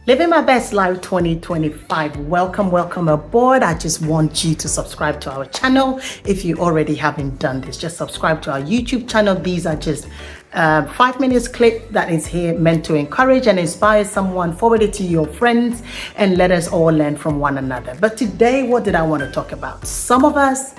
Living My Best Life 2025. Welcome aboard. I just want you to subscribe to our channel. If you already haven't done this, just subscribe to our YouTube channel. These are just 5 minutes clip that is here meant to encourage and inspire someone. Forward it to your friends and let us all learn from one another. But today, what did I want to talk about? Some of us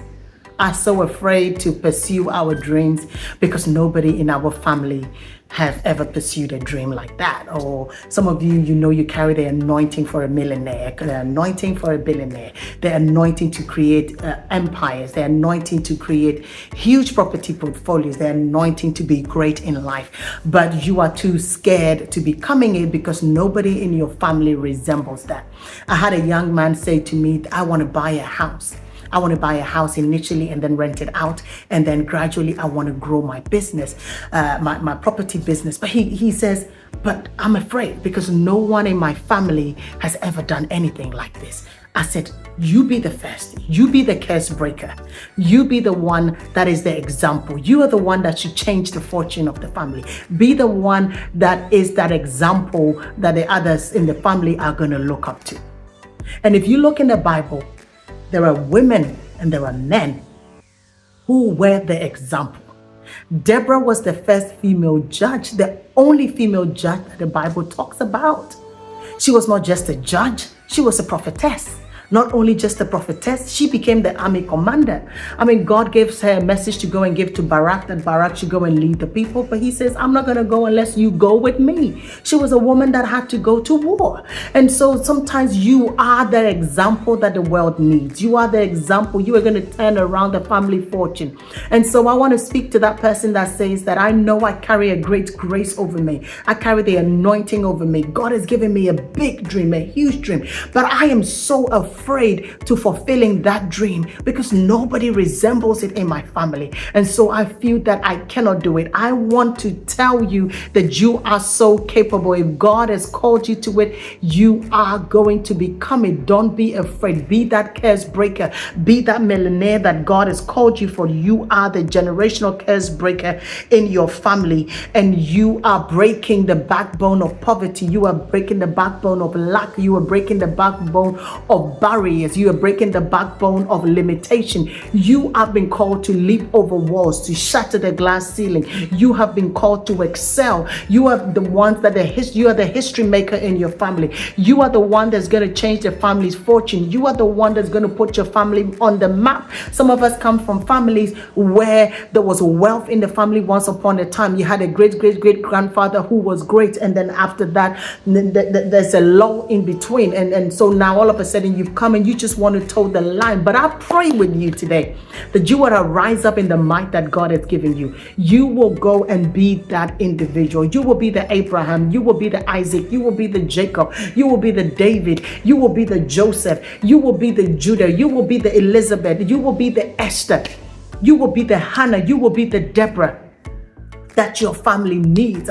are so afraid to pursue our dreams because nobody in our family have ever pursued a dream like that. Or some of you, you carry the anointing for a millionaire, the anointing for a billionaire, the anointing to create empires, the anointing to create huge property portfolios, the anointing to be great in life. But you are too scared to becoming it because nobody in your family resembles that. I had a young man say to me, I want to buy a house. I want to buy a house initially and then rent it out. And then gradually I want to grow my business, my property business. But he says, but I'm afraid because no one in my family has ever done anything like this. I said, you be the first. You be the curse breaker. You be the one that is the example. You are the one that should change the fortune of the family. Be the one that is that example that the others in the family are going to look up to. And if you look in the Bible, there are women and there are men who were the example. Deborah was the first female judge, the only female judge that the Bible talks about. She was not just a judge, she was a prophetess. Not only just a prophetess, she became the army commander. God gave her a message to go and give to Barak, that Barak should go and lead the people. But he says, I'm not going to go unless you go with me. She was a woman that had to go to war. And so sometimes you are the example that the world needs. You are the example. You are going to turn around the family fortune. And so I want to speak to that person that says that I know I carry a great grace over me. I carry the anointing over me. God has given me a big dream, a huge dream. But I am so afraid to fulfilling that dream because nobody resembles it in my family. And so I feel that I cannot do it. I want to tell you that you are so capable. If God has called you to it, you are going to become it. Don't be afraid. Be that curse breaker. Be that millionaire that God has called you for. You are the generational curse breaker in your family, and you are breaking the backbone of poverty. You are breaking the backbone of lack. You are breaking the backbone of barriers. You are breaking the backbone of limitation. You have been called to leap over walls, to shatter the glass ceiling. You have been called to excel. You are the ones that you are the history maker in your family. You are the one that's going to change the family's fortune. You are the one that's going to put your family on the map. Some of us come from families where there was wealth in the family once upon a time. You had a great grandfather who was great, and then after that there's a lull in between, and so now all of a sudden you've come and you just want to toe the line. But I pray with you today that you will rise up in the might that God has given you. You will go and be that individual. You will be the Abraham. You will be the Isaac. You will be the Jacob. You will be the David. You will be the Joseph. You will be the Judah. You will be the Elizabeth. You will be the Esther. You will be the Hannah. You will be the Deborah that your family needs.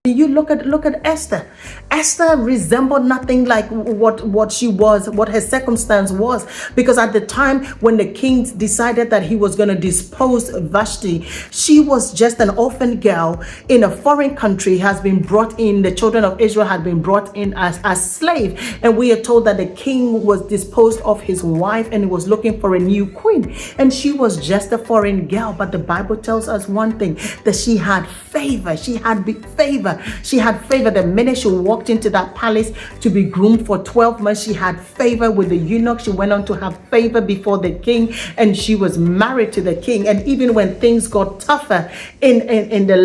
You look at Esther. Esther resembled nothing like what she was, what her circumstance was, because at the time when the king decided that he was going to dispose Vashti, she was just an orphan girl in a foreign country, has been brought in. The children of Israel had been brought in as slave, and we are told that the king was disposed of his wife and he was looking for a new queen, and she was just a foreign girl. But the Bible tells us one thing, that she had favor. She had big favor. She had favor. The minute she walked into that palace to be groomed for 12 months, she had favor with the eunuch. She went on to have favor before the king, and she was married to the king. And even when things got tougher in the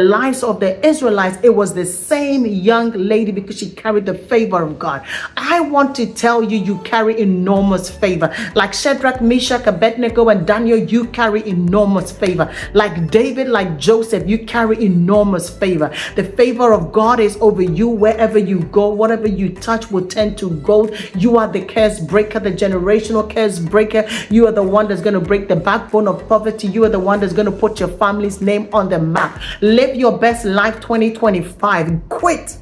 lives of the Israelites, it was the same young lady because she carried the favor of God. I want to tell you, you carry enormous favor. Like Shadrach, Meshach, Abednego, and Daniel, you carry enormous favor. Like David, like Joseph, you carry enormous favor. The favor of God is over you wherever you go. Whatever you touch will tend to gold. You are the curse breaker, the generational curse breaker. You are the one that's going to break the backbone of poverty. You are the one that's going to put your family's name on the map. Live your best life 2025. Quit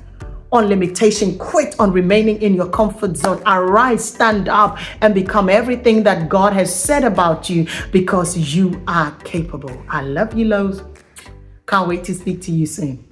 on limitation. Quit on remaining in your comfort zone. Arise, stand up, and become everything that God has said about you, because you are capable. I love you loads. Can't wait to speak to you soon.